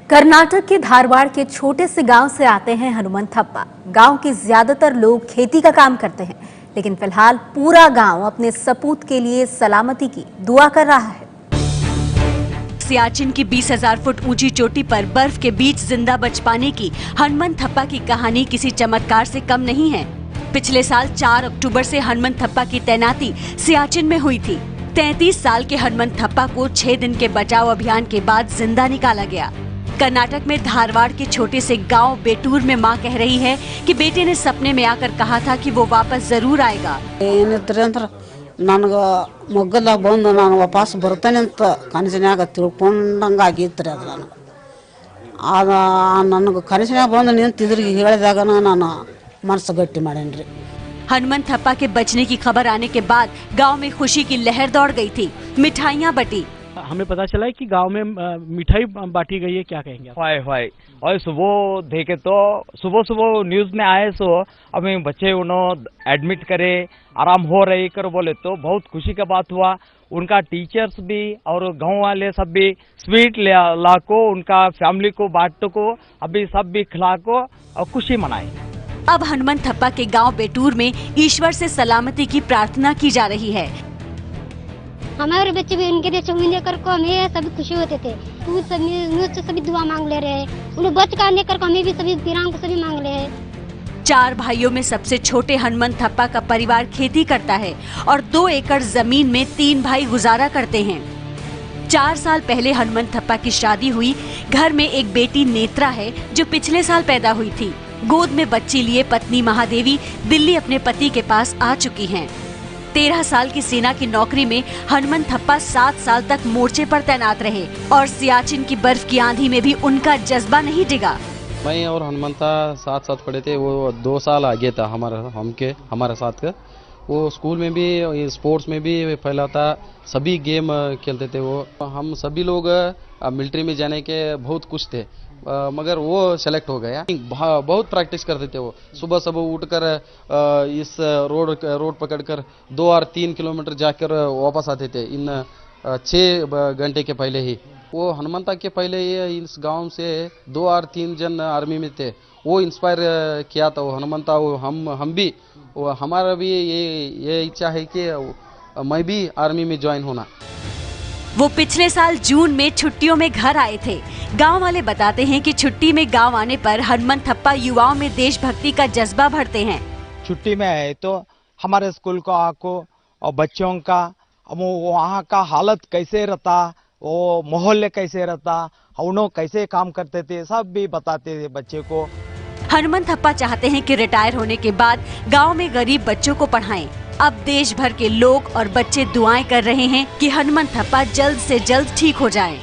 कर्नाटक के धारवाड़ के छोटे से गांव से आते हैं हनुमंत थप्पा। गांव के ज्यादातर लोग खेती का काम करते हैं, लेकिन फिलहाल पूरा गांव अपने सपूत के लिए सलामती की दुआ कर रहा है। सियाचिन की 20,000 फुट ऊंची चोटी पर बर्फ के बीच जिंदा बच पाने की हनुमंत थप्पा की कहानी किसी चमत्कार से कम नहीं है। पिछले साल 4 अक्टूबर से हनुमंत थप्पा की तैनाती सियाचिन में हुई थी। 33 साल के हनुमंत थप्पा को 6 दिन के बचाव अभियान के बाद जिंदा निकाला गया। कर्नाटक में धारवाड़ के छोटे से गांव बेटूर में मां कह रही है कि बेटे ने सपने में आकर कहा था कि वो वापस जरूर आएगा। ನನಗ ಮೊಗ್ಗದಾಗ ಬಂದು ನಾನು ವಾಪಸ್ ಬರ್ತೇನೆ ಅಂತ ಕನಸಿನಾಗ ತಿಳ್ಕೊಂಡಂಗಾಗಿತ್ತು ಅದು ನನಗೆ ಕನಸಿನಾಗ ಬಂದು ನಿಂತಿದ್ರಿ ಹೇಳಿದಾಗ ನಾನು ಮನಸ್ಸು ಗಟ್ಟಿ ಮಾಡೇನ್ರಿ। हनुमंत थप्पा के बचने की खबर आने के बाद गांव में खुशी की लहर दौड़ गई थी। मिठाइयां बटी। हमें पता चला है कि गांव में मिठाई बांटी गई है, क्या कहेंगे? हाय और सुबह देखे तो सुबह न्यूज में आए सो अभी बच्चे उन्होंने एडमिट करे, आराम हो रही कर बोले तो बहुत खुशी का बात हुआ। उनका टीचर्स भी और गांव वाले सब भी स्वीट ला को उनका फैमिली को बांटो को अभी सब भी खिला को और खुशी मनाई। अब हनुमंत थप्पा के गांव बेटूर में ईश्वर से सलामती की प्रार्थना की जा रही है। हमारे बच्चे भी उनके देश में कर को हमें सभी खुशी होते थे। मुझसे सभी दुआ मांग ले रहे हैं। उन्हें बच कर लेकर हमें भी सभी वीरांग को सभी मांग ले हैं। 4 भाइयों में सबसे छोटे हनुमंत थप्पा का परिवार खेती करता है और 2 एकड़ जमीन में 3 भाई गुजारा करते हैं। 4 साल पहले हनुमंत थप्पा की शादी हुई। घर में एक बेटी नेत्रा है जो पिछले साल पैदा हुई थी। गोद में बच्ची लिए पत्नी महादेवी दिल्ली अपने पति के पास आ चुकी हैं। 13 साल की सेना की नौकरी में हनुमंत थप्पा 7 साल तक मोर्चे पर तैनात रहे और सियाचिन की बर्फ की आंधी में भी उनका जज्बा नहीं डिगा। मैं और हनुमंता साथ पढ़े थे। वो 2 साल आगे था हमारे साथ का। वो स्कूल में भी स्पोर्ट्स में भी फैला था, सभी गेम खेलते थे। वो हम सभी लोग मिलिट्री में जाने के बहुत कुछ थे, मगर वो सेलेक्ट हो गया। बहुत प्रैक्टिस करते थे। वो सुबह उठकर इस रोड पकड़कर 2 और 3 किलोमीटर जाकर वापस आते थे इन 6 घंटे के पहले ही। वो हनुमंता के पहले ये इस गांव से 2 और 3 जन आर्मी में थे। वो इंस्पायर किया था वो हनुमंता। वो हम भी हमारा भी ये इच्छा है कि मैं भी आर्मी में ज्वाइन होना। वो पिछले साल जून में छुट्टियों में घर आए थे। गांव वाले बताते हैं कि छुट्टी में गांव आने पर हनुमंत थप्पा युवाओं में देशभक्ति का जज्बा भरते हैं। छुट्टी में आए तो हमारे स्कूल को आको और बच्चों का वहाँ का हालत कैसे रहता, वो मोहल्ले कैसे रहता, उन्होंने कैसे काम करते थे, सब भी बताते थे बच्चे को। हनुमंत थप्पा चाहते हैं कि रिटायर होने के बाद गांव में गरीब बच्चों को पढ़ाएं। अब देश भर के लोग और बच्चे दुआएं कर रहे हैं कि हनुमंत थप्पा जल्द से जल्द ठीक हो जाएं।